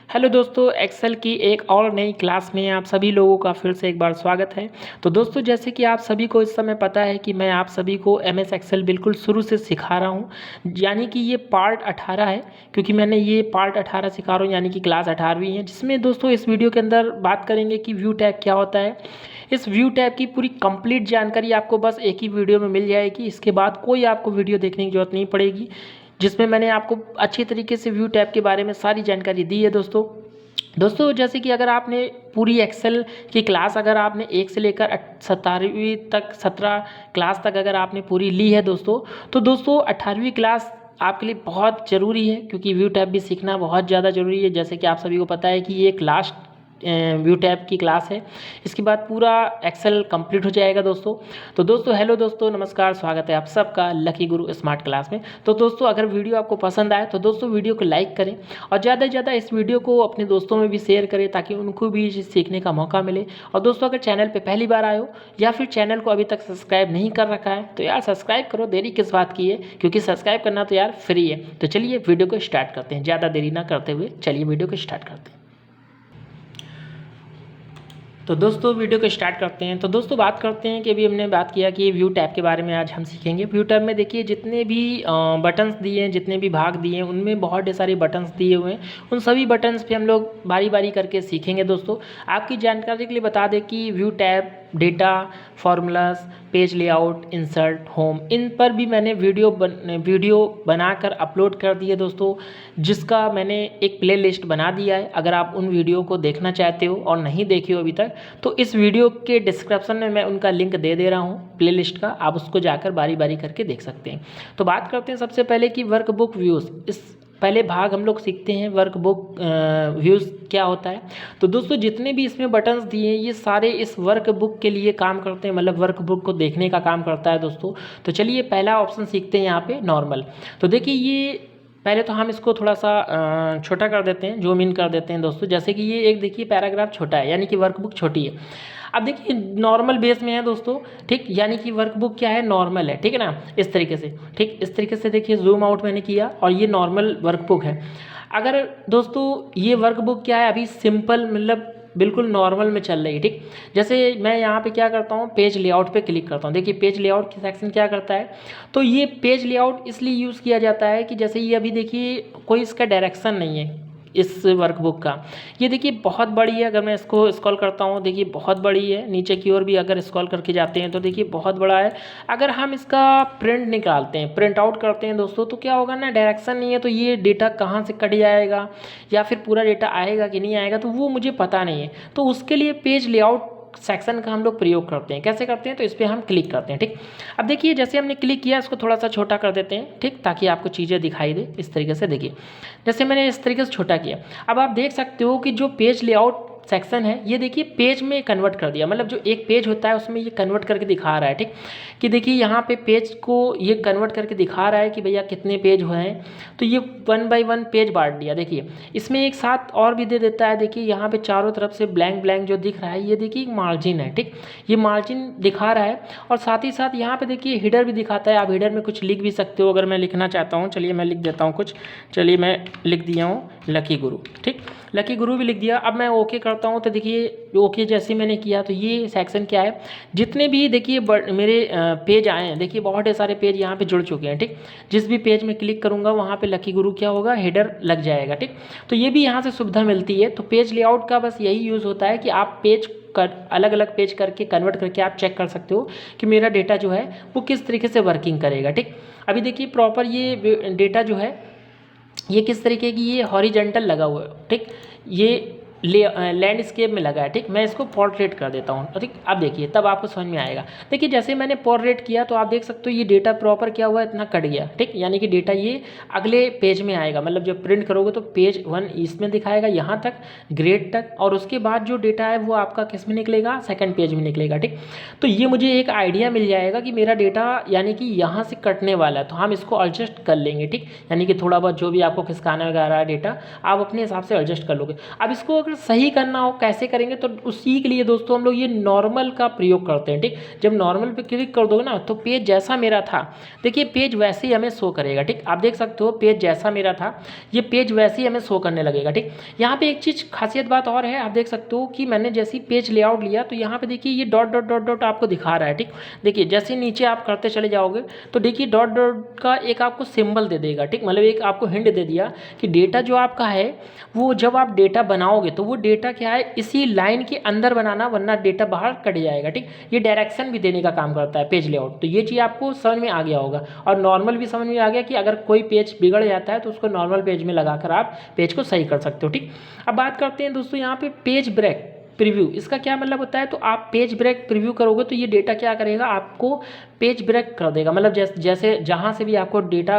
Hello दोस्तों, Excel की एक और नई क्लास में आप सभी लोगों का फिर से एक बार स्वागत है। तो दोस्तों, जैसे कि आप सभी को इस समय पता है कि मैं आप सभी को एमएस एक्सेल बिल्कुल शुरू से सिखा रहा हूं, यानी कि ये पार्ट 18 है। क्योंकि मैंने ये पार्ट 18 सिखा रहा हूं, यानी कि क्लास 18वीं है, जिसमें दोस्तों इस वीडियो के अंदर बात करेंगे कि व्यू टैब क्या होता है। इस व्यू टैब की पूरी कंप्लीट जानकारी आपको बस एक ही वीडियो में मिल जाएगी। इसके बाद कोई आपको वीडियो देखने की जरूरत नहीं पड़ेगी, जिसमें मैंने आपको अच्छी तरीके से व्यू टैब के बारे में सारी जानकारी दी है। दोस्तों जैसे कि अगर आपने पूरी एक्सेल की क्लास अगर आपने 1 से लेकर 17वीं तक 17 क्लास तक अगर आपने पूरी ली है दोस्तों, तो दोस्तों 18वीं क्लास आपके लिए बहुत ज़रूरी है, क्योंकि व्यू टैब भी सीखना बहुत ज़्यादा ज़रूरी है। जैसे कि आप सभी को पता है कि ये एक लास्ट व्यू टैब की क्लास है। इसके बाद पूरा एक्सेल कंप्लीट हो जाएगा दोस्तों। तो दोस्तों हेलो दोस्तों, नमस्कार, स्वागत है आप सबका लकी गुरु स्मार्ट क्लास में। तो दोस्तों अगर वीडियो आपको पसंद आए तो दोस्तों वीडियो को लाइक करें और ज़्यादा से ज़्यादा इस वीडियो को अपने दोस्तों में भी शेयर करें, ताकि उनको भी सीखने का मौका मिले। और दोस्तों अगर चैनल पर पहली बार आए हो या फिर चैनल को अभी तक सब्सक्राइब नहीं कर रखा है तो यार सब्सक्राइब करो, देरी किस बात की है, क्योंकि सब्सक्राइब करना तो यार फ्री है। तो चलिए वीडियो को स्टार्ट करते हैं, ज़्यादा देरी ना करते हुए चलिए वीडियो को स्टार्ट करते हैं। तो दोस्तों वीडियो को स्टार्ट करते हैं। तो दोस्तों बात करते हैं कि अभी हमने बात किया कि व्यू टैब के बारे में आज हम सीखेंगे। व्यू टैब में देखिए जितने भी बटन्स दिए हैं, जितने भी भाग दिए हैं, उनमें बहुत सारे बटन्स दिए हुए हैं। उन सभी बटन्स पे हम लोग बारी बारी करके सीखेंगे। दोस्तों आपकी जानकारी के लिए बता दें कि view tab, data, formulas, page layout, insert, home, इन पर भी मैंने वीडियो बनाकर अपलोड कर दी है दोस्तों, जिसका मैंने एक प्लेलिस्ट बना दिया है। अगर आप उन वीडियो को देखना चाहते हो और नहीं देखी हो अभी तक, तो इस वीडियो के डिस्क्रिप्शन में मैं उनका लिंक दे दे रहा हूँ प्लेलिस्ट का, आप उसको जाकर बारी बारी करके देख सकते हैं। तो बात करते हैं सबसे पहले कि वर्कबुक व्यूज़। इस पहले भाग हम लोग सीखते हैं वर्कबुक व्यूज़ क्या होता है। तो दोस्तों जितने भी इसमें बटन्स दिए हैं ये सारे इस वर्कबुक के लिए काम करते हैं, मतलब वर्कबुक को देखने का काम करता है दोस्तों। तो चलिए पहला ऑप्शन सीखते हैं यहाँ पे नॉर्मल। तो देखिए ये पहले तो हम इसको थोड़ा सा छोटा कर देते हैं, जूम इन कर देते हैं दोस्तों। जैसे कि ये एक देखिए पैराग्राफ छोटा है, यानी कि वर्कबुक छोटी है। अब देखिए नॉर्मल बेस में है दोस्तों, ठीक, यानी कि वर्कबुक क्या है, नॉर्मल है, ठीक है ना, इस तरीके से, ठीक, इस तरीके से देखिए जूम आउट मैंने किया और ये नॉर्मल वर्कबुक है। अगर दोस्तों ये वर्कबुक क्या है, अभी सिंपल मतलब बिल्कुल नॉर्मल में चल रही है, ठीक। जैसे मैं यहाँ पे क्या करता हूँ, पेज लेआउट पे क्लिक करता हूँ। देखिए पेज लेआउट की सेक्शन क्या करता है, तो ये पेज लेआउट इसलिए यूज़ किया जाता है कि जैसे ये अभी देखिए कोई इसका डायरेक्शन नहीं है इस वर्कबुक का। ये देखिए बहुत बड़ी है, अगर मैं इसको स्क्रॉल करता हूँ देखिए बहुत बड़ी है, नीचे की ओर भी अगर स्क्रॉल करके जाते हैं तो देखिए बहुत बड़ा है। अगर हम इसका प्रिंट निकालते हैं, प्रिंट आउट करते हैं दोस्तों, तो क्या होगा ना, डायरेक्शन नहीं है, तो ये डेटा कहाँ से कट जाएगा या फिर पूरा डेटा आएगा कि नहीं आएगा, तो वो मुझे पता नहीं है। तो उसके लिए पेज लेआउट सेक्शन का हम लोग प्रयोग करते हैं। कैसे करते हैं, तो इस पर हम क्लिक करते हैं, ठीक। अब देखिए जैसे हमने क्लिक किया, इसको थोड़ा सा छोटा कर देते हैं, ठीक, ताकि आपको चीज़ें दिखाई दे इस तरीके से। देखिए जैसे मैंने इस तरीके से छोटा किया, अब आप देख सकते हो कि जो पेज लेआउट सेक्शन है ये देखिए पेज में कन्वर्ट कर दिया, मतलब जो एक पेज होता है उसमें ये कन्वर्ट करके दिखा रहा है, ठीक, कि देखिए यहाँ पे पेज को ये कन्वर्ट करके दिखा रहा है कि भैया कितने पेज हुए हैं। तो ये 1 बाय 1 पेज बांट दिया। देखिए इसमें एक साथ और भी दे देता है, देखिए यहाँ पे चारों तरफ से ब्लैंक ब्लैंक जो दिख रहा है, ये देखिए एक मार्जिन है, ठीक, ये मार्जिन दिखा रहा है। और साथ ही साथ यहाँ पे देखिए हिडर भी दिखाता है, आप हिडर में कुछ लिख भी सकते हो। अगर मैं लिखना चाहता हूँ, चलिए मैं लिख देता हूँ कुछ, चलिए मैं लिख दिया हूँ लकी गुरु, ठीक, लकी गुरु भी लिख दिया। अब मैं ओके करता हूँ, तो देखिए ओके जैसे मैंने किया, तो ये सेक्शन क्या है, जितने भी देखिए मेरे पेज आए हैं, देखिए बहुत सारे पेज यहाँ पे जुड़ चुके हैं, ठीक। जिस भी पेज में क्लिक करूँगा वहाँ पे लकी गुरु क्या होगा, हेडर लग जाएगा, ठीक। तो ये भी यहाँ से सुविधा मिलती है। तो पेज लेआउट का बस यही यूज़ होता है कि आप पेज कर अलग अलग पेज करके कन्वर्ट करके आप चेक कर सकते हो कि मेरा डेटा जो है वो किस तरीके से वर्किंग करेगा, ठीक। अभी देखिए प्रॉपर ये डेटा जो है ये किस तरीके की, ये हॉरिजेंटल लगा हुआ है, ठीक, ये लैंडस्केप में लगा है, ठीक। मैं इसको पोर्ट्रेट कर देता हूँ, ठीक। अब देखिए तब आपको समझ में आएगा। देखिए जैसे मैंने पोर्ट्रेट किया तो आप देख सकते हो ये डेटा प्रॉपर क्या हुआ, इतना कट गया, ठीक, यानी कि डेटा ये अगले पेज में आएगा, मतलब जब प्रिंट करोगे तो पेज 1 इसमें दिखाएगा यहाँ तक, ग्रेड तक, और उसके बाद जो डेटा है वो आपका किस में निकलेगा, सेकेंड पेज में निकलेगा, ठीक। तो ये मुझे एक आइडिया मिल जाएगा कि मेरा डेटा यानी कि यहाँ से कटने वाला है, तो हम इसको एडजस्ट कर लेंगे, ठीक, यानी कि थोड़ा बहुत जो भी आपको खिसकाना वगैरह है डेटा आप अपने हिसाब से एडजस्ट कर लोगे। अब इसको अगर अगर सही करना हो कैसे करेंगे, तो उसी के लिए दोस्तों हम लोग ये नॉर्मल का प्रयोग करते हैं। ठीक, जब नॉर्मल पे क्लिक कर दोगे ना तो पेज जैसा मेरा था, देखिए पेज वैसे ही हमें शो करेगा। ठीक, आप देख सकते हो पेज जैसा मेरा था ये पेज वैसे ही हमें शो करने लगेगा। ठीक, यहाँ पे एक चीज़ खासियत बात और है, आप देख सकते हो कि मैंने जैसे ही पेज लेआउट लिया तो यहाँ पे देखिए ये डॉट डॉट डॉट डॉट आपको दिखा रहा है। ठीक, देखिए जैसे नीचे आप करते चले जाओगे तो देखिए डॉट डॉट का एक आपको सिंबल दे देगा। ठीक, मतलब एक आपको हिंट दे दिया कि डेटा जो आपका है वो जब आप डेटा बनाओगे तो वो डेटा क्या है इसी लाइन के अंदर बनाना, वरना डेटा बाहर कट जाएगा। ठीक, ये डायरेक्शन भी देने का काम करता है पेज लेआउट। तो ये चीज़ आपको समझ में आ गया होगा, और नॉर्मल भी समझ में आ गया कि अगर कोई पेज बिगड़ जाता है तो उसको नॉर्मल पेज में लगाकर आप पेज को सही कर सकते हो। ठीक, अब बात करते हैं दोस्तों यहाँ पे पेज ब्रेक प्रीव्यू, इसका क्या मतलब होता है। तो आप पेज ब्रेक प्रीव्यू करोगे तो ये डेटा क्या करेगा, आपको पेज ब्रेक कर देगा। मतलब जैसे जहाँ से भी आपको डेटा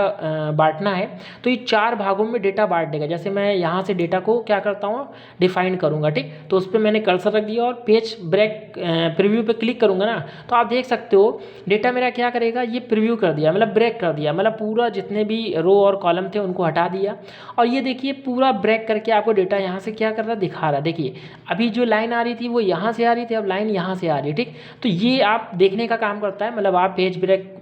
बांटना है तो ये 4 भागों में डेटा बांट देगा। जैसे मैं यहाँ से डेटा को क्या करता हूँ डिफाइन करूँगा। ठीक, तो उस पर मैंने कर्सर रख दिया और पेज ब्रेक प्रीव्यू पे क्लिक करूँगा ना तो आप देख सकते हो डेटा मेरा क्या करेगा, ये प्रीव्यू कर दिया, मतलब ब्रेक कर दिया, मतलब पूरा जितने भी रो और कॉलम थे उनको हटा दिया। और ये देखिए पूरा ब्रेक करके आपको डेटा यहाँ से क्या कर रहा है दिखा रहा है। देखिए अभी जो लाइन आ रही थी वो यहाँ से आ रही थी, अब लाइन यहाँ से आ रही है। ठीक, तो ये आप देखने का काम करता है, मतलब आप पेज ब्रेक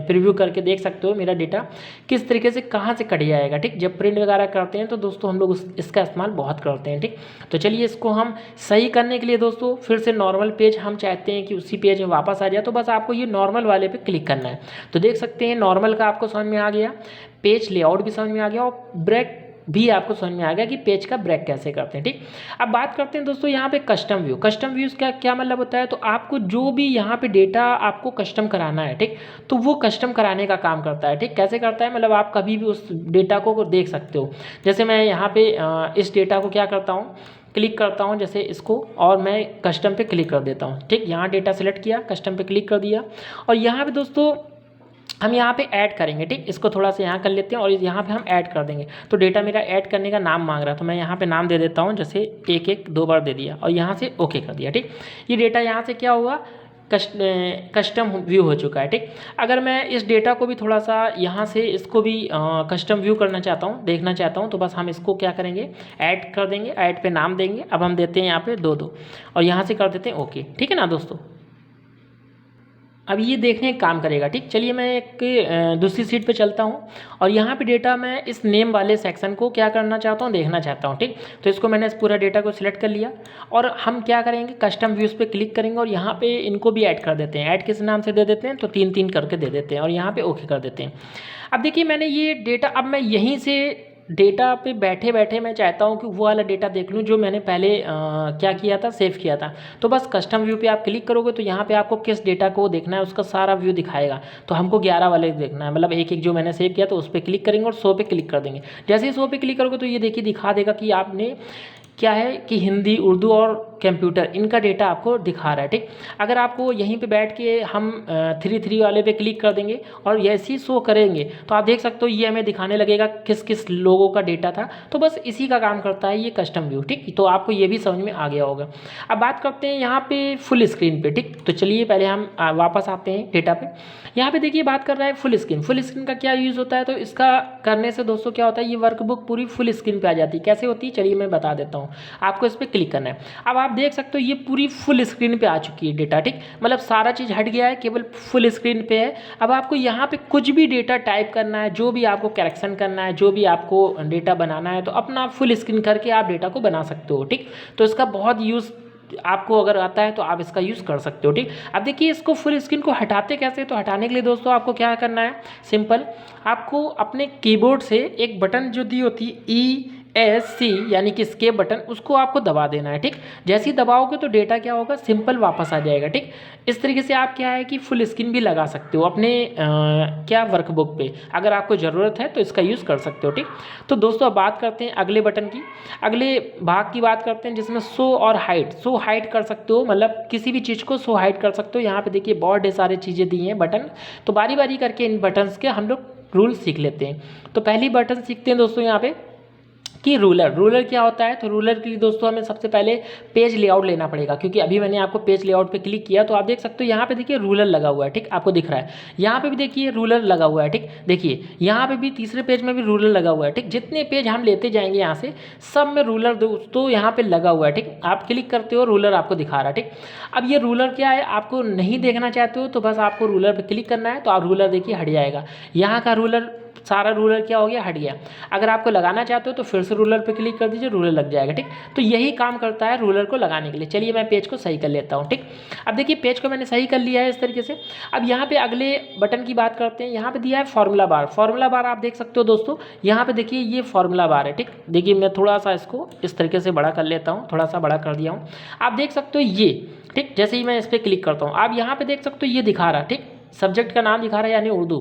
प्रीव्यू करके देख सकते हो मेरा डेटा किस तरीके से कहाँ से कट जाएगा। ठीक, जब प्रिंट वगैरह करते हैं तो दोस्तों हम लोग इसका इस्तेमाल बहुत करते हैं। ठीक, तो चलिए इसको हम सही करने के लिए दोस्तों फिर से नॉर्मल पेज हम चाहते हैं कि उसी पेज में वापस आ जाए, तो बस आपको ये नॉर्मल वाले पे क्लिक करना है। तो देख सकते हैं नॉर्मल का आपको समझ में आ गया, पेज लेआउट भी समझ में आ गया और ब्रेक भी आपको समझ में आ गया कि पेज का ब्रेक कैसे करते हैं। ठीक, अब बात करते हैं दोस्तों यहाँ पे कस्टम व्यू। कस्टम व्यूज़ का क्या मतलब होता है, तो आपको जो भी यहाँ पे डेटा आपको कस्टम कराना है, ठीक, तो वो कस्टम कराने का काम करता है। ठीक, कैसे करता है, मतलब आप कभी भी उस डेटा को देख सकते हो। जैसे मैं यहाँ पे इस डेटा को क्या करता हूँ, क्लिक करता हूँ जैसे इसको, और मैं कस्टम पे क्लिक कर देता हूँ। ठीक, यहाँ डेटा सेलेक्ट किया, कस्टम पे क्लिक कर दिया, और यहाँ पे दोस्तों हम यहाँ पे ऐड करेंगे। ठीक, इसको थोड़ा सा यहाँ कर लेते हैं और यहाँ पे हम ऐड कर देंगे। तो डेटा मेरा ऐड करने का नाम मांग रहा है, तो मैं यहाँ पे नाम दे देता हूँ, जैसे 1 2 बार दे दिया और यहाँ से ओके कर दिया। ठीक, ये डेटा यहाँ से क्या हुआ, कस्टम व्यू हो चुका है। ठीक, अगर मैं इस डेटा को भी थोड़ा सा यहाँ से इसको भी कस्टम व्यू करना चाहता हूँ, देखना चाहता हूँ, तो बस हम इसको क्या करेंगे ऐड कर देंगे, ऐड पे नाम देंगे। अब हम देते हैं यहाँ पे 2 2 और यहाँ से कर देते हैं ओके। ठीक है ना दोस्तों, अब ये देखने का काम करेगा। ठीक, चलिए मैं एक दूसरी सीट पे चलता हूँ और यहाँ पे डेटा मैं इस नेम वाले सेक्शन को क्या करना चाहता हूँ, देखना चाहता हूँ। ठीक, तो इसको मैंने इस पूरा डेटा को सिलेक्ट कर लिया और हम क्या करेंगे कस्टम व्यूज़ पे क्लिक करेंगे और यहाँ पे इनको भी ऐड कर देते हैं। ऐड किस नाम से दे देते हैं, तो 3 3 करके दे देते हैं और यहाँ पे ओके कर देते हैं। अब देखिए मैंने ये डेटा, अब मैं यहीं से डेटा पे बैठे बैठे मैं चाहता हूँ कि वो वाला डेटा देख लूँ जो मैंने पहले क्या किया था, सेव किया था। तो बस कस्टम व्यू पे आप क्लिक करोगे तो यहाँ पे आपको किस डेटा को देखना है उसका सारा व्यू दिखाएगा। तो हमको 11 वाले देखना है, मतलब एक एक जो मैंने सेव किया तो उस पर क्लिक करेंगे और 100 पे क्लिक कर देंगे। जैसे ही 100 पे क्लिक करोगे तो ये देखिए दिखा देगा कि आपने क्या है कि हिंदी, उर्दू और कंप्यूटर इनका डेटा आपको दिखा रहा है। ठीक, अगर आपको यहीं पे बैठ के हम 3 3 वाले पे क्लिक कर देंगे और ऐसे ही शो करेंगे तो आप देख सकते हो ये हमें दिखाने लगेगा किस किस लोगों का डेटा था। तो बस इसी का काम करता है ये कस्टम व्यू। ठीक, तो आपको ये भी समझ में आ गया होगा। अब बात करते हैं यहाँ पे फुल स्क्रीन पे। ठीक, तो चलिए पहले हम वापस आते हैं डेटा पे। यहाँ पे देखिए बात कर रहा है फुल स्क्रीन। फुल स्क्रीन का क्या यूज़ होता है, तो इसका करने से दोस्तों क्या होता है, ये वर्कबुक पूरी फुल स्क्रीन पे आ जाती है। कैसे होती है चलिए मैं बता देता हूँ। आपको इस पर क्लिक करना है। अब आप देख सकते हो ये पूरी फुल स्क्रीन पे आ चुकी है डेटा। ठीक, मतलब सारा चीज़ हट गया है, केवल फुल स्क्रीन पे है। अब आपको यहाँ पे कुछ भी डेटा टाइप करना है, जो भी आपको करेक्शन करना है, जो भी आपको डेटा बनाना है, तो अपना फुल स्क्रीन करके आप डेटा को बना सकते हो। ठीक, तो इसका बहुत यूज़ आपको अगर आता है तो आप इसका यूज़ कर सकते हो। ठीक, अब देखिए इसको फुल स्क्रीन को हटाते कैसे, तो हटाने के लिए दोस्तों आपको क्या करना है, सिंपल आपको अपने कीबोर्ड से एक बटन जो दी होती है ESC यानी कि एस्केप बटन, उसको आपको दबा देना है। ठीक, जैसे ही दबाओगे तो डेटा क्या होगा, सिंपल वापस आ जाएगा। ठीक, इस तरीके से आप क्या है कि फुल स्क्रीन भी लगा सकते हो अपने क्या वर्कबुक पे, अगर आपको ज़रूरत है तो इसका यूज़ कर सकते हो। ठीक, तो दोस्तों अब बात करते हैं अगले बटन की, अगले भाग की बात करते हैं जिसमें शो और हाइड। शो हाइड कर सकते हो, मतलब किसी भी चीज़ को शो हाइड कर सकते हो। यहाँ पे देखिए बहुत ढेर सारी चीज़ें दी हैं बटन, तो बारी बारी करके इन बटन्स के हम लोग रूल सीख लेते हैं। तो पहली बटन सीखते हैं दोस्तों यहाँ पे कि रूलर क्या होता है। तो रूलर के लिए दोस्तों हमें सबसे पहले पेज लेआउट लेना पड़ेगा, क्योंकि अभी मैंने आपको पेज लेआउट पे क्लिक किया तो आप देख सकते हो यहाँ पे देखिए रूलर लगा हुआ है, ठीक, आपको दिख रहा है। यहाँ पे भी देखिए रूलर लगा हुआ है, ठीक, देखिए यहाँ पे भी तीसरे पेज में भी रूलर लगा हुआ है, ठीक। जितने पेज हम लेते जाएंगे यहाँ से सब में रूलर दोस्तों यहाँ पे लगा हुआ है, ठीक। आप क्लिक करते हो रूलर आपको दिखा रहा है, ठीक। अब ये रूलर क्या है, आपको नहीं देखना चाहते हो तो बस आपको रूलर पे क्लिक करना है, तो आप रूलर देखिए हट जाएगा। यहाँ का रूलर, सारा रूलर क्या हो गया, हट गया। अगर आपको लगाना चाहते हो तो फिर से रूलर पे क्लिक कर दीजिए, रूलर लग जाएगा, ठीक। तो यही काम करता है रूलर को लगाने के लिए। चलिए मैं पेज को सही कर लेता हूँ, ठीक। अब देखिए पेज को मैंने सही कर लिया है इस तरीके से। अब यहाँ पे अगले बटन की बात करते हैं। यहाँ पे दिया है फार्मूला बार। फार्मूला बार आप देख सकते हो दोस्तों, यहाँ पे देखिए ये फार्मूला बार है, ठीक। देखिए मैं थोड़ा सा इसको इस तरीके से बड़ा कर लेता हूँ, थोड़ा सा बड़ा कर दिया हूँ। आप देख सकते हो ये, ठीक। जैसे ही मैं इस पर क्लिक करता हूँ आप यहाँ पे देख सकते हो ये दिखा रहा है, ठीक। सब्जेक्ट का नाम दिखा रहा है यानी उर्दू।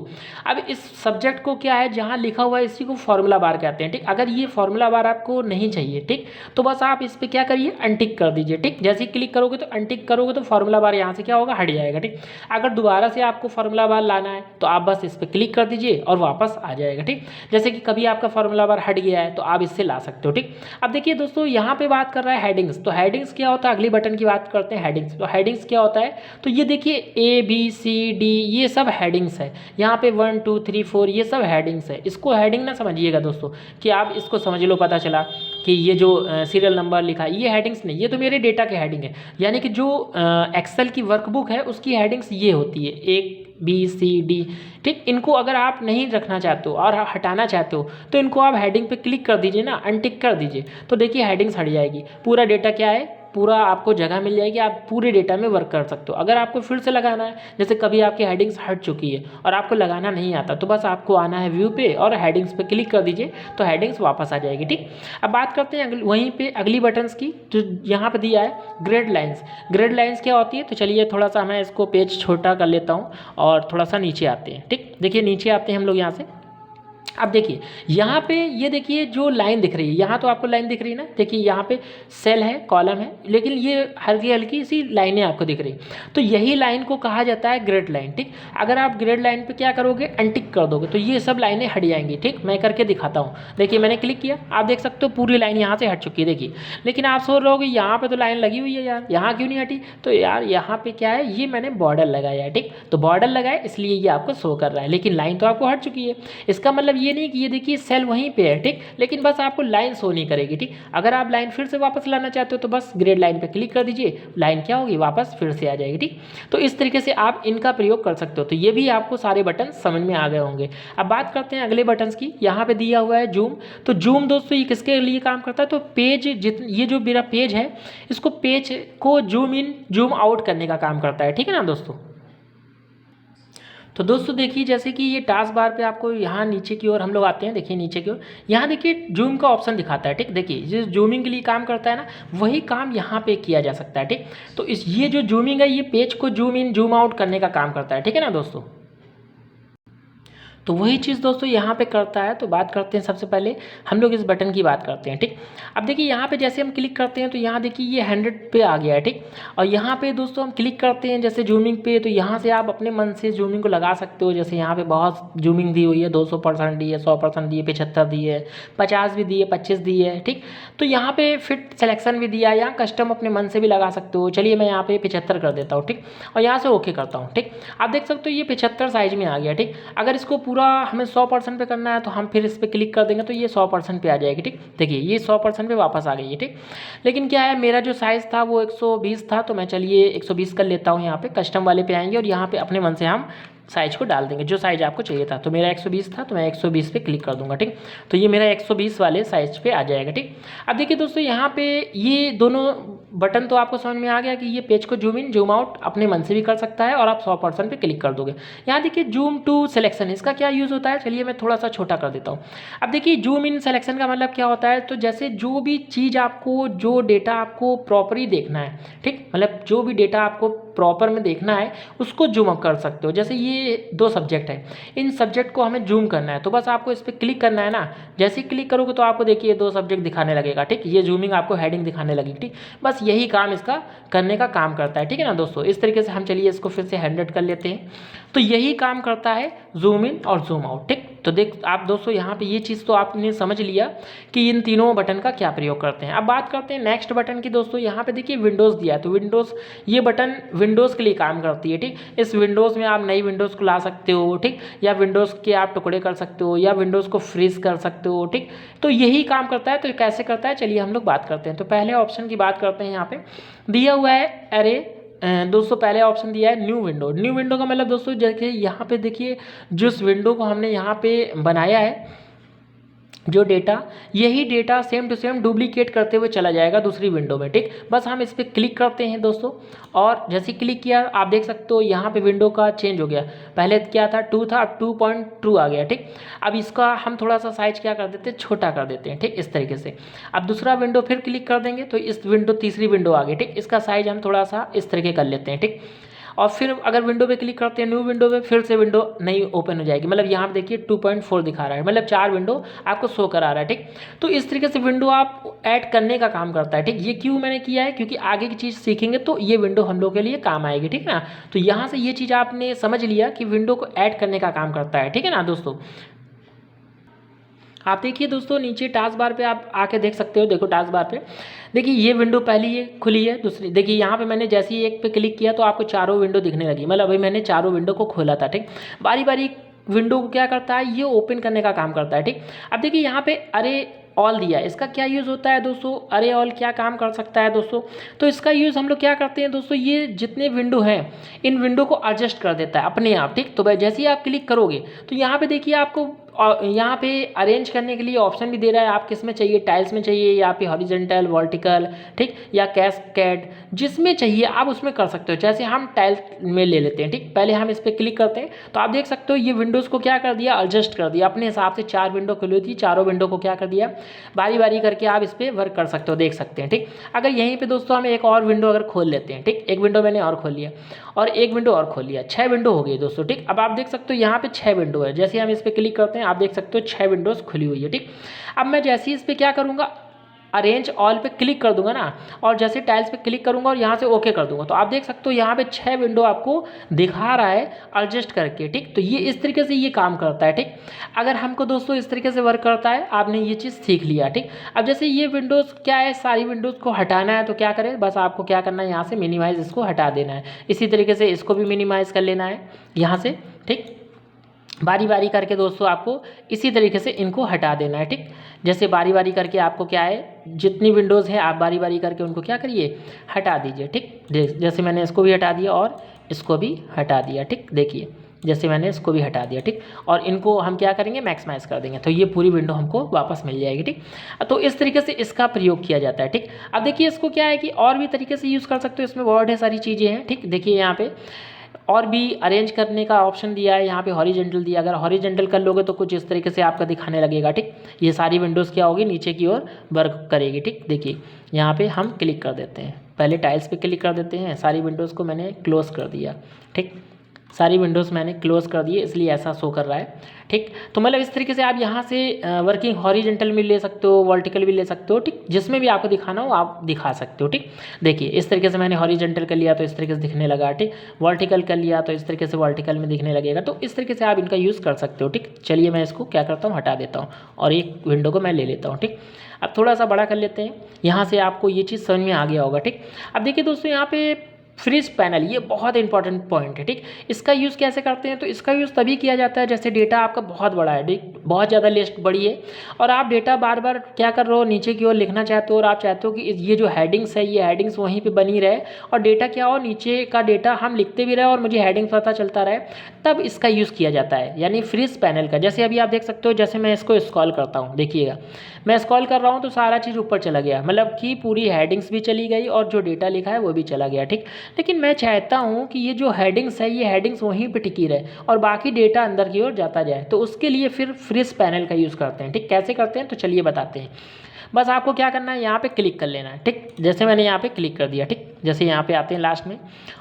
अब इस सब्जेक्ट को क्या है, जहाँ लिखा हुआ है इसी को फार्मूला बार कहते हैं, ठीक। अगर ये फार्मूला बार आपको नहीं चाहिए, ठीक, तो बस आप इस पर क्या करिए, अनटिक कर दीजिए, ठीक। जैसे ही क्लिक करोगे तो अनटिक करोगे तो फार्मूला बार यहाँ से क्या होगा, हट जाएगा, ठीक। अगर दोबारा से आपको फार्मूला बार लाना है तो आप बस इस पर क्लिक कर दीजिए और वापस आ जाएगा, ठीक। जैसे कि कभी आपका फार्मूला बार हट गया है तो आप इससे ला सकते हो, ठीक। अब देखिए दोस्तों यहाँ पे बात कर रहा है हेडिंग्स। तो हेडिंग्स क्या होता है, अगली बटन की बात करते हैं हेडिंग्स। तो हेडिंग्स क्या होता है, तो ये देखिए ABCD ये सब हेडिंग्स है। यहाँ पे 1 2 3 4 ये सब हेडिंग्स है। इसको हेडिंग ना समझिएगा दोस्तों कि आप इसको समझ लो, पता चला कि ये जो सीरियल नंबर लिखा है ये हेडिंग्स नहीं, ये तो मेरे डेटा के हेडिंग है। यानी कि जो एक्सेल की वर्कबुक है उसकी हेडिंग्स ये होती है ABCD, ठीक। इनको अगर आप नहीं रखना चाहते हो और हटाना चाहते हो तो इनको आप हेडिंग पे क्लिक कर दीजिए ना, अनटिक कर दीजिए, तो देखिए हेडिंग्स हट जाएगी। पूरा डेटा क्या है, पूरा आपको जगह मिल जाएगी, आप पूरे डेटा में वर्क कर सकते हो। अगर आपको फिर से लगाना है, जैसे कभी आपकी हेडिंग्स हट चुकी है और आपको लगाना नहीं आता, तो बस आपको आना है व्यू पे और हेडिंग्स पे क्लिक कर दीजिए, तो हेडिंग्स वापस आ जाएगी, ठीक। अब बात करते हैं वहीं पे अगली बटन्स की, जो यहाँ पे दिया है ग्रेड लाइन्स। ग्रेड लाइन्स क्या होती है, तो चलिए थोड़ा सा मैं इसको पेज छोटा कर लेता हूँ और थोड़ा सा नीचे आते हैं, ठीक। देखिए नीचे आते हैं हम लोग यहाँ से। अब देखिए यहाँ पे ये देखिए जो लाइन दिख रही है, यहाँ तो आपको लाइन दिख रही है ना, देखिए यहाँ पे सेल है, कॉलम है, लेकिन ये हल्की हल्की सी लाइनें आपको दिख रही। तो यही लाइन को कहा जाता है ग्रेड लाइन, ठीक। अगर आप ग्रेड लाइन पे क्या करोगे, अनटिक कर दोगे तो ये सब लाइनें हट जाएंगी, ठीक। मैं करके दिखाता हूँ। देखिए मैंने क्लिक किया, आप देख सकते हो पूरी लाइन यहाँ से हट चुकी है, देखिए। लेकिन आप सोच रहे हो कि यहाँ पर तो लाइन लगी हुई है यार, यहाँ क्यों नहीं हटी, तो यार यहाँ पर क्या है, ये मैंने बॉर्डर लगाया है, ठीक। तो बॉर्डर लगाया इसलिए ये आपको शो कर रहा है, लेकिन लाइन तो आपको हट चुकी है। इसका मतलब ये नहीं कि ये देखिए सेल वहीं पे है, ठीक, लेकिन बस आपको लाइन शो नहीं करेगी, ठीक। अगर आप लाइन फिर से वापस लाना चाहते हो तो बस ग्रेड लाइन पे क्लिक कर दीजिए, लाइन क्या होगी, वापस फिर से आ जाएगी, ठीक। तो इस तरीके से आप इनका प्रयोग कर सकते हो। तो ये भी आपको सारे बटन समझ में आ गए होंगे। अब बात करते हैं अगले बटन्स की। यहाँ पे दिया हुआ है जूम। तो जूम दोस्तों ये किसके लिए काम करता है, तो पेज ये जो मेरा पेज है इसको पेज को जूम इन जूम आउट करने का काम करता है, ठीक है ना दोस्तों। तो दोस्तों देखिए जैसे कि ये टास्क बार पे आपको यहाँ नीचे की ओर हम लोग आते हैं, देखिए नीचे की ओर, यहाँ देखिए जूम का ऑप्शन दिखाता है, ठीक। देखिए जिस जूमिंग के लिए काम करता है ना, वही काम यहाँ पे किया जा सकता है, ठीक। तो ये जो जूमिंग है ये पेज को जूम इन जूम आउट करने का काम करता है, ठीक है ना दोस्तों। तो वही चीज़ दोस्तों यहाँ पे करता है। तो बात करते हैं सबसे पहले हम लोग इस बटन की बात करते हैं, ठीक। अब देखिए यहाँ पे जैसे हम क्लिक करते हैं तो यहाँ देखिए ये 100 पे आ गया है, ठीक। और यहाँ पे दोस्तों हम क्लिक करते हैं जैसे जूमिंग पे, तो यहाँ से आप अपने मन से जूमिंग को लगा सकते हो। जैसे यहाँ पे बहुत जूमिंग दी हुई है, 200% दी है, 100% दी है, 75 दी है, 50 भी दी है, 25 दी है, ठीक। तो यहाँ पे फिट सिलेक्शन भी दिया है, यहाँ कस्टम अपने मन से भी लगा सकते हो। चलिए मैं यहाँ पे 75 कर देता हूँ, ठीक, और यहाँ से ओके करता हूँ, ठीक। आप देख सकते हो ये 75 साइज में आ गया, ठीक। अगर इसको पूरा हमें 100% पे करना है तो हम फिर इस पर क्लिक कर देंगे तो ये 100% पे आ जाएगी, ठीक। देखिए ये 100% पे वापस आ गई है, ठीक। लेकिन क्या है, मेरा जो साइज़ था वो 120 था, तो मैं चलिए 120 कर लेता हूँ। यहाँ पे कस्टम वाले पे आएंगे और यहाँ पे अपने मन से हम साइज को डाल देंगे जो साइज आपको चाहिए था। तो मेरा 120 था तो मैं 120 पे क्लिक कर दूंगा, ठीक। तो ये मेरा 120 वाले साइज पे आ जाएगा, ठीक। अब देखिए दोस्तों यहाँ पे ये दोनों बटन तो आपको समझ में आ गया कि ये पेज को जूम इन जूम आउट अपने मन से भी कर सकता है और आप 100% पे क्लिक कर दोगे। यहाँ देखिए जूम टू सिलेक्शन, इसका क्या यूज़ होता है, चलिए मैं थोड़ा सा छोटा कर देता हूँ। अब देखिए जूम इन सिलेक्शन का मतलब क्या होता है, तो जैसे जो भी चीज़ आपको, जो डेटा आपको प्रॉपरली देखना है, ठीक, मतलब जो भी डेटा आपको प्रॉपर में देखना है उसको जूम अप कर सकते हो। जैसे ये 2 सब्जेक्ट है, इन सब्जेक्ट को हमें जूम करना है तो बस आपको इस पर क्लिक करना है ना। जैसे ही क्लिक करोगे तो आपको देखिए 2 सब्जेक्ट दिखाने लगेगा, ठीक। ये जूमिंग आपको हेडिंग दिखाने लगेगी, ठीक। बस यही काम इसका करने का काम करता है, ठीक है ना दोस्तों। इस तरीके से हम चलिए इसको फिर से 100 कर लेते हैं। तो यही काम करता है जूम इन और जूम आउट। ठीक, तो देख आप दोस्तों यहाँ पे ये चीज़ तो आपने समझ लिया कि इन तीनों बटन का क्या प्रयोग करते हैं। अब बात करते हैं नेक्स्ट बटन की। दोस्तों यहाँ पे देखिए विंडोज़ दिया है, तो विंडोज़ ये बटन विंडोज़ के लिए काम करती है। ठीक, इस विंडोज़ में आप नई विंडोज़ को ला सकते हो, ठीक, या विंडोज़ के आप टुकड़े कर सकते हो, या विंडोज़ को फ्रीज कर सकते हो। ठीक, तो यही काम करता है। तो कैसे करता है चलिए हम लोग बात करते हैं। तो पहले ऑप्शन की बात करते हैं। यहाँ पे दिया हुआ है अरे दोस्तों पहले ऑप्शन दिया है न्यू विंडो। न्यू विंडो का मतलब दोस्तों देखिए यहाँ पे देखिए जिस विंडो को हमने यहाँ पे बनाया है जो डेटा, यही data same to same duplicate करते हुए चला जाएगा दूसरी विंडो में। ठीक, बस हम इस पर क्लिक करते हैं दोस्तों, और जैसे क्लिक किया आप देख सकते हो यहाँ पे विंडो का चेंज हो गया। पहले क्या था 2 था, अब 2.2 आ गया। ठीक, अब इसका हम थोड़ा सा साइज क्या कर देते हैं, छोटा कर देते हैं। ठीक, इस तरीके से अब दूसरा विंडो फिर क्लिक कर देंगे तो इस विंडो तीसरी विंडो आ गई। ठीक, इसका साइज हम थोड़ा सा इस तरीके कर लेते हैं। ठीक, और फिर अगर विंडो पे क्लिक करते हैं न्यू विंडो पे, फिर से विंडो नई ओपन हो जाएगी। मतलब यहाँ पे देखिए 2.4 दिखा रहा है, मतलब 4 विंडो आपको शो करा रहा है। ठीक, तो इस तरीके से विंडो आप ऐड करने का काम करता है। ठीक, ये क्यों मैंने किया है, क्योंकि आगे की चीज़ सीखेंगे तो ये विंडो हम लोग के लिए काम आएगी। ठीक है ना, तो यहाँ से ये चीज़ आपने समझ लिया कि विंडो को ऐड करने का काम करता है। ठीक है ना दोस्तों। आप देखिए दोस्तों नीचे टास्क बार पे आप आके देख सकते हो। देखो टास्क बार पे देखिए ये विंडो पहली ये खुली है, दूसरी देखिए यहाँ पे मैंने जैसे ही एक पे क्लिक किया तो आपको चारों विंडो दिखने लगी। मतलब अभी मैंने चारों विंडो को खोला था। ठीक, बारी बारी विंडो को क्या करता है, ये ओपन करने का काम करता है। ठीक, अब देखिए यहाँ पे अरे ऑल दिया है, इसका क्या यूज़ होता है दोस्तों, अरे ऑल क्या काम कर सकता है दोस्तों। तो इसका यूज़ हम लोग क्या करते हैं दोस्तों, ये जितने विंडो हैं इन विंडो को एडजस्ट कर देता है अपने आप। ठीक, तो जैसे ही आप क्लिक करोगे तो यहाँ पे देखिए आपको यहाँ पे अरेंज करने के लिए ऑप्शन भी दे रहा है, आप किस में चाहिए, टाइल्स में चाहिए या पे हॉरिजेंटल वर्टिकल, ठीक, या कैस्केड, जिसमें चाहिए आप उसमें कर सकते हो। जैसे हम टाइल्स में ले लेते हैं। ठीक, पहले हम इस पर क्लिक करते हैं तो आप देख सकते हो ये विंडोज़ को क्या कर दिया, एडजस्ट कर दिया अपने हिसाब से। 4 विंडो खुली थी, चारों विंडो को क्या कर दिया, बारी बारी करके आप इस पर वर्क कर सकते हो, देख सकते हैं। ठीक, अगर यहीं पर दोस्तों हम एक और विंडो अगर खोल लेते हैं, ठीक, एक विंडो मैंने और खोल लिया और एक विंडो और खोल लिया, 6 विंडो हो गई दोस्तों। ठीक, अब आप देख सकते हो यहाँ पे 6 विंडो है। जैसे हम इस पर क्लिक करते हैं आप देख सकते हो 6 विंडोज़ खुली हुई है। ठीक, अब मैं जैसे ही इस पर क्या करूँगा, अरेंज ऑल पे क्लिक कर दूंगा ना, और जैसे टाइल्स पे क्लिक करूंगा और यहाँ से ओके कर दूंगा तो आप देख सकते हो यहाँ पे 6 विंडो आपको दिखा रहा है एडजस्ट करके। ठीक, तो ये इस तरीके से ये काम करता है। ठीक, अगर हमको दोस्तों इस तरीके से वर्क करता है, आपने ये चीज़ सीख लिया। ठीक, अब जैसे ये विंडोज़ क्या है, सारी विंडोज़ को हटाना है तो क्या करें, बस आपको क्या करना है, यहाँ से मिनिमाइज़ इसको हटा देना है। इसी तरीके से इसको भी मिनिमाइज़ कर लेना है यहाँ से। ठीक, बारी बारी करके दोस्तों आपको इसी तरीके से इनको हटा देना है। ठीक, जैसे बारी बारी करके आपको क्या है, जितनी विंडोज़ हैं आप बारी बारी करके उनको क्या करिए, हटा दीजिए। ठीक, जैसे मैंने इसको भी हटा दिया और इसको भी हटा दिया। ठीक, देखिए जैसे मैंने इसको भी हटा दिया। ठीक, और इनको हम क्या करेंगे, मैक्सिमाइज़ कर देंगे तो ये पूरी विंडो हमको वापस मिल जाएगी। ठीक, तो इस तरीके से इसका प्रयोग किया जाता है। ठीक, अब देखिए इसको क्या है कि और भी तरीके से यूज़ कर सकते हो, इसमें बहुत ढेर सारी चीज़ें हैं। ठीक, देखिए यहाँ पे और भी अरेंज करने का ऑप्शन दिया है, यहाँ पे हॉरिजेंटल दिया। अगर हॉरिजेंटल कर लोगे तो कुछ इस तरीके से आपका दिखाने लगेगा। ठीक, ये सारी विंडोज़ क्या होगी, नीचे की ओर वर्क करेगी। ठीक, देखिए यहाँ पे हम क्लिक कर देते हैं, पहले टाइल्स पे क्लिक कर देते हैं, सारी विंडोज़ को मैंने क्लोज़ कर दिया। ठीक, सारी विंडोज़ मैंने क्लोज़ कर दी है इसलिए ऐसा शो कर रहा है। ठीक, तो मतलब इस तरीके से आप यहाँ से वर्किंग हॉरिजेंटल में ले सकते हो, वर्टिकल भी ले सकते हो। ठीक, जिसमें भी आपको दिखाना हो आप दिखा सकते हो। ठीक, देखिए इस तरीके से मैंने हॉरिजेंटल कर लिया तो इस तरीके से दिखने लगा। ठीक, वर्टिकल कर लिया तो इस तरीके से वर्टिकल में दिखने लगेगा। तो इस तरीके से आप इनका यूज़ कर सकते हो। ठीक, चलिए मैं इसको क्या करता हूँ, हटा देता हूँ और एक विंडो को मैं ले लेता हूँ। ठीक, अब थोड़ा सा बड़ा कर लेते हैं, यहाँ से आपको ये चीज़ समझ में आ गया होगा। ठीक, अब देखिए दोस्तों यहाँ पे फ्रीज पैनल, ये बहुत इंपॉर्टेंट पॉइंट है। ठीक, इसका यूज़ कैसे करते हैं, तो इसका यूज़ तभी किया जाता है जैसे डेटा आपका बहुत बड़ा है, बहुत ज़्यादा लिस्ट बड़ी है और आप डेटा बार बार क्या कर रहे हो, नीचे की ओर लिखना चाहते हो और आप चाहते हो कि ये जो हेडिंग्स है ये हेडिंग्स वहीं पे बनी रहे और डेटा क्या हो, नीचे का डेटा हम लिखते भी रहे और मुझे हेडिंग पता चलता रहे, तब इसका यूज़ किया जाता है, यानी फ्रीज पैनल का। जैसे अभी आप देख सकते हो, जैसे मैं इसको स्क्रॉल करता हूँ, देखिएगा मैं स्क्रॉल कर रहा हूँ तो सारा चीज़ ऊपर चला गया, मतलब कि पूरी हेडिंग्स भी चली गई और जो डेटा लिखा है वो भी चला गया। ठीक, लेकिन मैं चाहता हूँ कि ये जो हेडिंग्स है ये हेडिंग्स वहीं पे टिकी रहे और बाकी डेटा अंदर की ओर जाता जाए, तो उसके लिए फिर फ्रीज पैनल का यूज़ करते हैं। ठीक, कैसे करते हैं तो चलिए बताते हैं। बस आपको क्या करना है, यहाँ पे क्लिक कर लेना है। ठीक, जैसे मैंने यहाँ पे क्लिक कर दिया। ठीक, जैसे यहाँ पे आते हैं लास्ट में,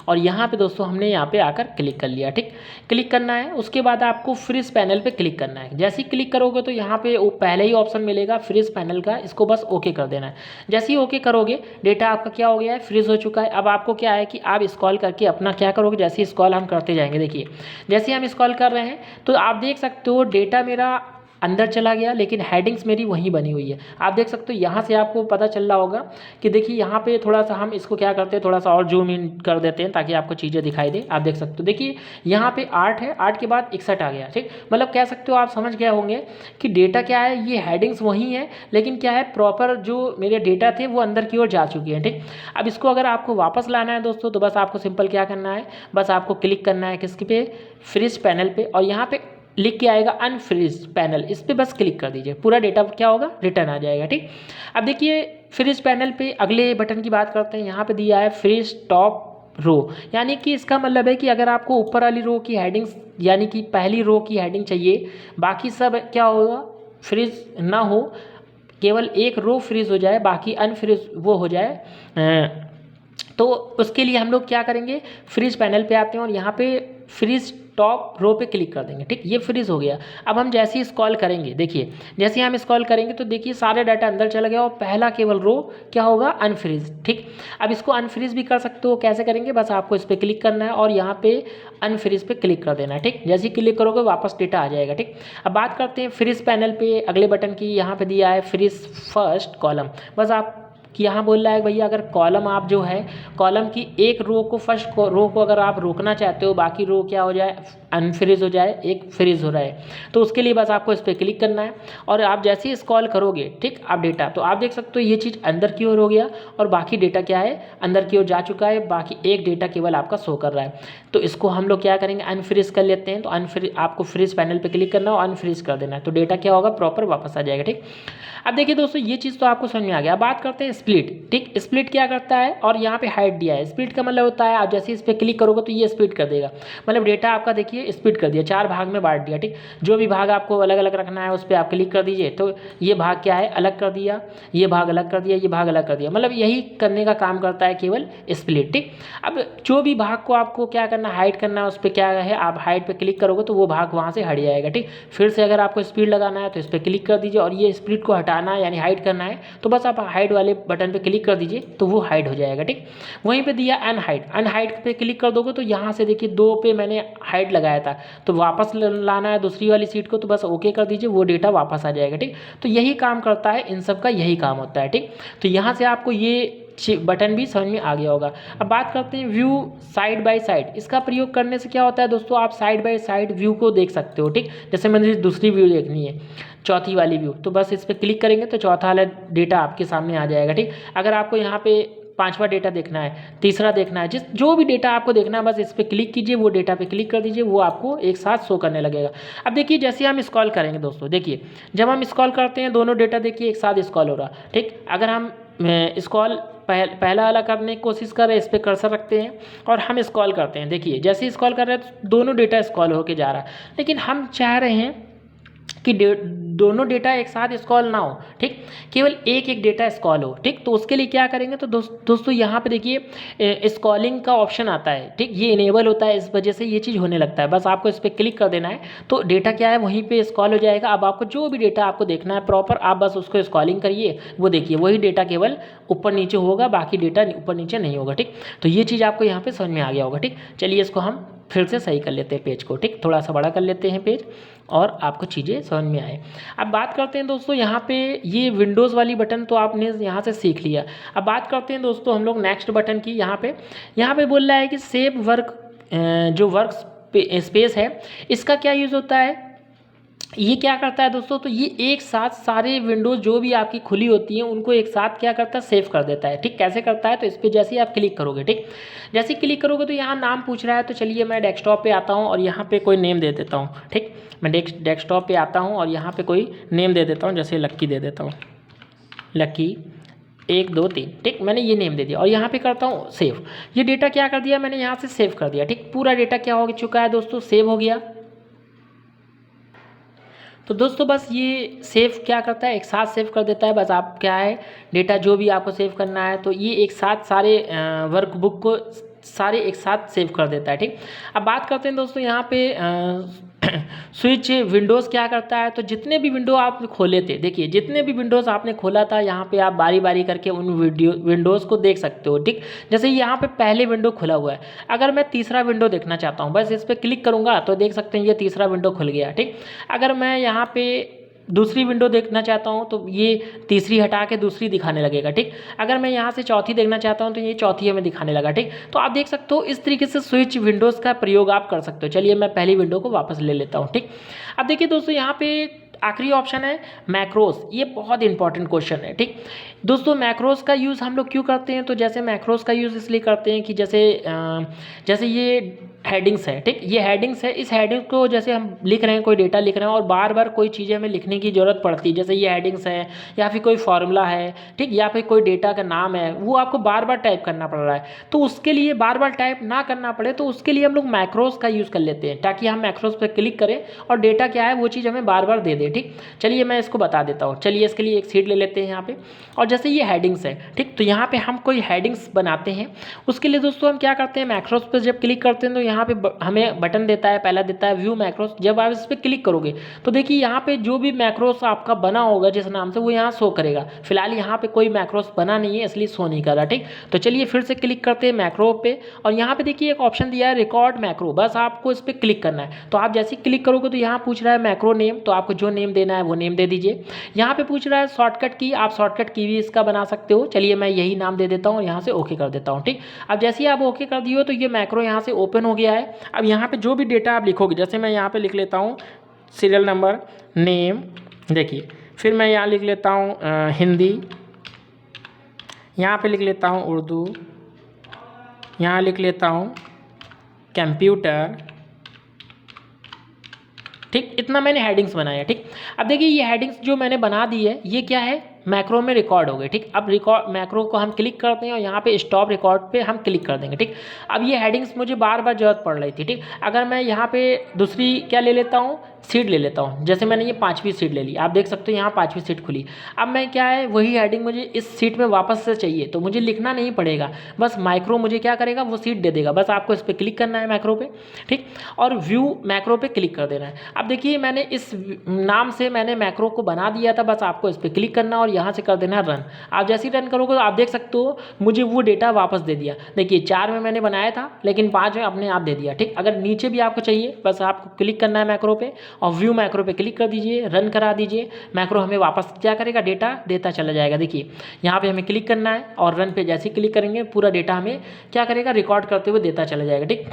और यहाँ पे दोस्तों हमने यहाँ पे आकर क्लिक कर लिया। ठीक, क्लिक करना है, उसके बाद आपको फ्रीज पैनल पे क्लिक करना है। जैसे ही क्लिक करोगे तो यहाँ पे वो पहले ही ऑप्शन मिलेगा फ्रीज पैनल का, इसको बस ओके कर देना है। जैसे ही ओके करोगे डेटा आपका क्या हो गया है, फ्रीज हो चुका है। अब आपको क्या है कि आप स्क्रॉल करके अपना क्या करोगे, जैसे स्क्रॉल हम करते जाएंगे, देखिए जैसे हम स्क्रॉल कर रहे हैं तो आप देख सकते हो डेटा मेरा अंदर चला गया, लेकिन हेडिंग्स मेरी वहीं बनी हुई है। आप देख सकते हो, यहाँ से आपको पता चल रहा होगा कि देखिए यहाँ पे थोड़ा सा हम इसको क्या करते हैं, थोड़ा सा और जूम इन कर देते हैं ताकि आपको चीज़ें दिखाई दे। आप देख सकते हो, देखिए यहाँ पे 8 है, 8 के बाद 61 आ गया। ठीक, मतलब कह सकते हो, आप समझ गए होंगे कि डेटा क्या है, ये हेडिंग्स वहीं है, लेकिन क्या है प्रॉपर जो मेरे डेटा थे वो अंदर की ओर जा चुके हैं। ठीक, अब इसको अगर आपको वापस लाना है दोस्तों, तो बस आपको सिंपल क्या करना है, बस आपको क्लिक करना है किसके पे, फ्रीज पैनल पे, और यहाँ पे लिख के आएगा अनफ्रीज पैनल, इस पर बस क्लिक कर दीजिए, पूरा डेटा क्या होगा, रिटर्न आ जाएगा। ठीक, अब देखिए फ्रीज पैनल पे अगले बटन की बात करते हैं। यहाँ पे दिया है फ्रीज टॉप रो, यानी कि इसका मतलब है कि अगर आपको ऊपर वाली रो की हेडिंग्स यानी कि पहली रो की हेडिंग चाहिए, बाकी सब क्या होगा, फ्रीज ना हो, केवल एक रो फ्रीज हो जाए, बाकी अनफ्रीज वो हो जाए, तो उसके लिए हम लोग क्या करेंगे, फ्रीज पैनल पे आते हैं और यहाँ पे फ्रीज टॉप रो पे क्लिक कर देंगे। ठीक, ये फ्रीज हो गया। अब हम जैसे ही स्क्रॉल करेंगे, देखिए जैसे ही हम स्क्रॉल करेंगे तो देखिए सारे डाटा अंदर चला गया और पहला केवल रो क्या होगा, अनफ्रीज। ठीक, अब इसको अनफ्रीज भी कर सकते हो, कैसे करेंगे, बस आपको इस पर क्लिक करना है और यहाँ पे अनफ्रीज पे क्लिक कर देना है। ठीक, जैसे ही क्लिक करोगे वापस डेटा आ जाएगा। ठीक, अब बात करते हैं फ्रीज पैनल पे अगले बटन की। यहाँ पे दिया है फ्रीज फर्स्ट कॉलम, बस आप कि यहाँ बोल रहा है भैया अगर कॉलम आप जो है कॉलम की एक रो को, फर्स्ट रो को अगर आप रोकना चाहते हो, बाकी रो क्या हो जाए, अनफ्रीज हो जाए, एक फ्रीज हो रहा है, तो उसके लिए बस आपको इस पर क्लिक करना है और आप जैसे ही स्क्रॉल करोगे, ठीक, आप डेटा तो आप देख सकते हो ये चीज़ अंदर की ओर हो गया और बाकी डेटा क्या है, अंदर की ओर जा चुका है, बाकी एक डेटा केवल आपका शो कर रहा है। तो इसको हम लोग क्या करेंगे, अनफ्रीज कर लेते हैं। तो अनफ्रीज आपको फ्रीज पैनल पर क्लिक करना और अनफ्रीज कर देना है, तो डेटा क्या होगा, प्रॉपर वापस आ जाएगा। ठीक, अब देखिए दोस्तों ये चीज़ तो आपको समझ में आ गया। बात करते हैं स्प्लिट। ठीक, स्प्लिट क्या करता है और यहाँ पे हाइड दिया है। स्प्लिट का मतलब होता है आप जैसे इस पर क्लिक करोगे तो ये स्प्लिट कर देगा, मतलब डेटा आपका देखिए स्प्लिट कर दिया, 4 भाग में बांट दिया। ठीक, जो भी भाग आपको अलग अलग रखना है उस पर आप क्लिक कर दीजिए, तो ये भाग क्या है, अलग कर दिया, ये भाग अलग कर दिया, ये भाग अलग कर दिया, मतलब यही करने का काम करता है केवल स्प्लिट। ठीक, अब जो भी भाग को आपको क्या करना, हाइड करना है, उस पर क्या है, आप हाइड पे क्लिक करोगे तो वो भाग वहाँ से हट जाएगा। ठीक, फिर से अगर आपको स्पीड लगाना है तो इस पर क्लिक कर दीजिए और ये स्प्लिट को हटाना है यानी हाइड करना है तो बस आप हाइड वाले बटन पे क्लिक कर दीजिए तो वो हाइड हो जाएगा। ठीक, वहीं पे दिया अनहाइड, अनहाइड पे क्लिक कर दोगे तो यहाँ से देखिए 2 पे मैंने हाइड लगाया था तो वापस लाना है दूसरी वाली सीट को, तो बस ओके कर दीजिए, वो डेटा वापस आ जाएगा। ठीक, तो यही काम करता है, इन सब का यही काम होता है। ठीक, तो यहाँ से आपको ये बटन भी समझ में आ गया होगा। अब बात करते हैं व्यू साइड बाय साइड। इसका प्रयोग करने से क्या होता है दोस्तों, आप साइड बाय साइड व्यू को देख सकते हो। ठीक, जैसे मैंने दूसरी व्यू देखनी है, चौथी वाली व्यू, तो बस इस पर क्लिक करेंगे तो चौथा वाला डेटा आपके सामने आ जाएगा। ठीक, अगर आपको यहाँ पे 5वां डेटा देखना है, तीसरा देखना है, जो भी डेटा आपको देखना है बस इस पर क्लिक कीजिए, वो डेटा पे क्लिक कर दीजिए, वो आपको एक साथ शो करने लगेगा। अब देखिए जैसे हम स्क्रॉल करेंगे दोस्तों, देखिए जब हम स्क्रॉल करते हैं दोनों डेटा देखिए एक साथ स्क्रॉल हो रहा। ठीक, अगर हम स्क्रॉल पहला वाला करने की कोशिश कर रहे हैं, इस पर कर्सर रखते हैं और हम स्क्रॉल करते हैं, देखिए जैसे ही स्क्रॉल कर रहे हैं तो दोनों डेटा स्क्रॉल होके जा रहा है, लेकिन हम चाह रहे हैं कि दोनों डेटा एक साथ स्क्रॉल ना हो। ठीक, केवल एक एक डेटा स्क्रॉल हो। ठीक, तो उसके लिए क्या करेंगे, तो दोस्तों यहाँ पे देखिए स्क्रॉलिंग का ऑप्शन आता है। ठीक, ये इनेबल होता है, इस वजह से ये चीज़ होने लगता है। बस आपको इस पर क्लिक कर देना है तो डेटा क्या है वहीं पे स्क्रॉल हो जाएगा। अब आपको जो भी डेटा आपको देखना है प्रॉपर, आप बस उसको स्क्रॉलिंग करिए, वो देखिए वही डेटा केवल ऊपर नीचे होगा, बाकी डेटा ऊपर नीचे नहीं होगा। ठीक, तो ये चीज़ आपको यहाँ पे समझ में आ गया होगा। ठीक, चलिए इसको हम फिर से सही कर लेते हैं पेज को। ठीक, थोड़ा सा बड़ा कर लेते हैं पेज और आपको चीज़ें समझ में आए। अब बात करते हैं दोस्तों यहाँ पे ये विंडोज़ वाली बटन तो आपने यहाँ से सीख लिया। अब बात करते हैं दोस्तों हम लोग नेक्स्ट बटन की। यहाँ पे बोल रहा है कि सेव वर्क, जो वर्क स्पेस है इसका क्या यूज़ होता है, ये क्या करता है दोस्तों, तो ये एक साथ सारे विंडोज़ जो भी आपकी खुली होती हैं उनको एक साथ क्या करता है, सेव कर देता है। ठीक, कैसे करता है, तो इस पर जैसे ही आप क्लिक करोगे, ठीक, जैसे ही क्लिक करोगे तो यहाँ नाम पूछ रहा है, तो चलिए मैं डेस्कटॉप पे आता हूँ और यहाँ पे कोई नेम दे देता हूँ। ठीक, मैं डेस्कटॉप पे आता हूँ और यहाँ पे कोई नेम दे देता हूँ, जैसे लक्की दे देता हूँ, लक्की 1 2 3। ठीक, मैंने ये नेम दे दिया और यहाँ पे करता हूँ सेव। ये डेटा क्या कर दिया मैंने, यहाँ से सेव कर दिया। ठीक, पूरा डेटा क्या हो चुका है दोस्तों, सेव हो गया। तो दोस्तों बस ये सेव क्या करता है, एक साथ सेव कर देता है। बस आप क्या है, डेटा जो भी आपको सेव करना है तो ये एक साथ सारे वर्कबुक को सारे एक साथ सेव कर देता है। ठीक, अब बात करते हैं दोस्तों यहाँ पे स्विच विंडोज़ क्या करता है। तो जितने भी विंडो आप खोले थे, देखिए जितने भी विंडोज़ आपने खोला था यहाँ पे आप बारी बारी करके उन विंडोज़ को देख सकते हो। ठीक, जैसे यहाँ पे पहले विंडो खुला हुआ है, अगर मैं तीसरा विंडो देखना चाहता हूँ बस इस पर क्लिक करूँगा तो देख सकते हैं ये तीसरा विंडो खुल गया। ठीक, अगर मैं यहाँ पे दूसरी विंडो देखना चाहता हूँ तो ये तीसरी हटा के दूसरी दिखाने लगेगा। ठीक, अगर मैं यहाँ से चौथी देखना चाहता हूँ तो ये चौथी हमें दिखाने लगा। ठीक, तो आप देख सकते हो इस तरीके से स्विच विंडोज़ का प्रयोग आप कर सकते हो। चलिए मैं पहली विंडो को वापस ले लेता हूँ। ठीक, अब देखिए दोस्तों यहाँ पे आखिरी ऑप्शन है मैक्रोस, ये बहुत इंपॉर्टेंट क्वेश्चन है। ठीक दोस्तों, मैक्रोस का यूज़ हम लोग क्यों करते हैं, तो जैसे मैक्रोस का यूज़ इसलिए करते हैं कि जैसे ये हेडिंग्स है। ठीक, ये हेडिंग्स है, इस हेडिंग को जैसे हम लिख रहे हैं, कोई डेटा लिख रहे हैं और बार बार कोई चीज़ें हमें लिखने की ज़रूरत पड़ती है, जैसे ये हेडिंग्स है या फिर कोई फार्मूला है। ठीक, या फिर कोई डेटा का नाम है, वो आपको बार बार टाइप करना पड़ रहा है, तो उसके लिए बार बार टाइप ना करना पड़े तो उसके लिए हम लोग मैक्रोस का यूज़ कर लेते हैं, ताकि हम मैक्रोस पर क्लिक करें और डेटा क्या है वो चीज़ हमें बार बार दे दे। ठीक, चलिए मैं इसको बता देता हूँ। चलिए इसके लिए एक शीट ले लेते हैं यहाँ पे, और जैसे ये हेडिंग्स है। ठीक, तो यहाँ पे हम कोई हेडिंग्स बनाते हैं, उसके लिए दोस्तों हम क्या करते हैं, मैक्रोस पर जब क्लिक करते हैं तो यहाँ पे हमें बटन देता है, पहला देता है व्यू मैक्रोस। जब आप इस पर क्लिक करोगे तो देखिए यहाँ पे जो भी मैक्रोस आपका बना होगा जिस नाम से, वो यहाँ शो करेगा। फिलहाल यहाँ पे कोई मैक्रोस बना नहीं है इसलिए शो नहीं कर रहा। ठीक, तो चलिए फिर से क्लिक करते हैं मैक्रो पे, और यहाँ पे देखिए एक ऑप्शन दिया है रिकॉर्ड मैक्रो, बस आपको इस पर क्लिक करना है। तो आप जैसे ही क्लिक करोगे तो यहाँ पूछ रहा है मैक्रो नेम, तो आपको जो नेम देना है वो नेम दे दीजिए। यहाँ पे पूछ रहा है शॉर्टकट की, आप शॉर्टकट की भी इसका बना सकते हो। चलिए मैं यही नाम दे देता हूँ और यहाँ से ओके कर देता हूँ। ठीक, अब जैसे ही आप ओके कर दिए हो तो ये मैक्रो यहाँ से ओपन हो गया है। अब यहाँ पे जो भी डेटा आप लिखोगे, जैसे मैं यहाँ पे लिख लेता हूँ सीरियल नंबर नेम, देखिए फिर मैं यहाँ लिख लेता हूँ हिंदी, यहाँ पे लिख लेता हूँ उर्दू, यहाँ लिख लेता हूँ कंप्यूटर। ठीक, इतना मैंने हेडिंग्स बनाया। ठीक, अब देखिए ये हेडिंग्स जो मैंने बना दी है ये क्या है, मैक्रो में रिकॉर्ड हो गए। ठीक, अब रिकॉर्ड मैक्रो को हम क्लिक करते हैं और यहाँ पे स्टॉप रिकॉर्ड पे हम क्लिक कर देंगे। ठीक, अब ये हेडिंग्स मुझे बार बार जरूरत पड़ रही थी। ठीक, अगर मैं यहाँ पे दूसरी क्या ले लेता हूँ, सीट ले लेता हूँ, जैसे मैंने ये 5वीं सीट ले ली, आप देख सकते हो यहाँ 5वीं सीट खुली। अब मैं क्या है, वही हेडिंग मुझे इस सीट में वापस से चाहिए, तो मुझे लिखना नहीं पड़ेगा, बस माइक्रो मुझे क्या करेगा, वो सीट दे देगा। बस आपको इस पर क्लिक करना है मैक्रो पे। ठीक, और व्यू मैक्रो पे क्लिक कर देना है। अब देखिए मैंने इस नाम से मैंने मैक्रो को बना दिया था, बस आपको इस पर क्लिक करना और यहाँ से कर देना रन। आप जैसे ही रन करोगे तो आप देख सकते हो मुझे वो डेटा वापस दे दिया। देखिए 4 में मैंने बनाया था लेकिन 5 में अपने आप दे दिया। ठीक, अगर नीचे भी आपको चाहिए बस आपको क्लिक करना है मैक्रो पे और व्यू मैक्रो पे क्लिक कर दीजिए, रन करा दीजिए। मैक्रो हमें वापस क्या करेगा, डेटा देता चला जाएगा। देखिए यहाँ पे हमें क्लिक करना है और रन पे जैसे ही क्लिक करेंगे पूरा डेटा हमें क्या करेगा, रिकॉर्ड करते हुए देता चला जाएगा। ठीक,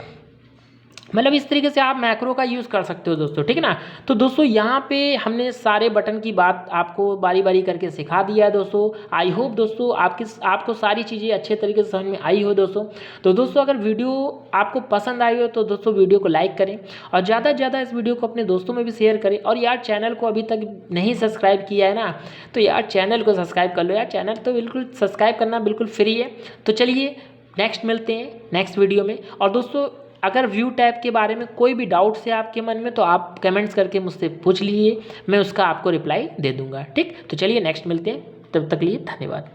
मतलब इस तरीके से आप मैक्रो का यूज़ कर सकते हो दोस्तों। ठीक है ना, तो दोस्तों यहाँ पे हमने सारे बटन की बात आपको बारी बारी करके सिखा दिया है दोस्तों। आई होप दोस्तों आपको सारी चीज़ें अच्छे तरीके से समझ में आई हो दोस्तों। तो दोस्तों अगर वीडियो आपको पसंद आई हो तो दोस्तों वीडियो को लाइक करें और ज़्यादा से ज़्यादा इस वीडियो को अपने दोस्तों में भी शेयर करें। और यार चैनल को अभी तक नहीं सब्सक्राइब किया है ना, तो यार चैनल को सब्सक्राइब कर लो यार, चैनल तो बिल्कुल सब्सक्राइब करना बिल्कुल फ्री है। तो चलिए नेक्स्ट मिलते हैं नेक्स्ट वीडियो में। और दोस्तों अगर व्यू टैब के बारे में कोई भी डाउट्स है आपके मन में तो आप कमेंट्स करके मुझसे पूछ लीजिए, मैं उसका आपको रिप्लाई दे दूंगा। ठीक, तो चलिए नेक्स्ट मिलते हैं, तब तक लिए धन्यवाद।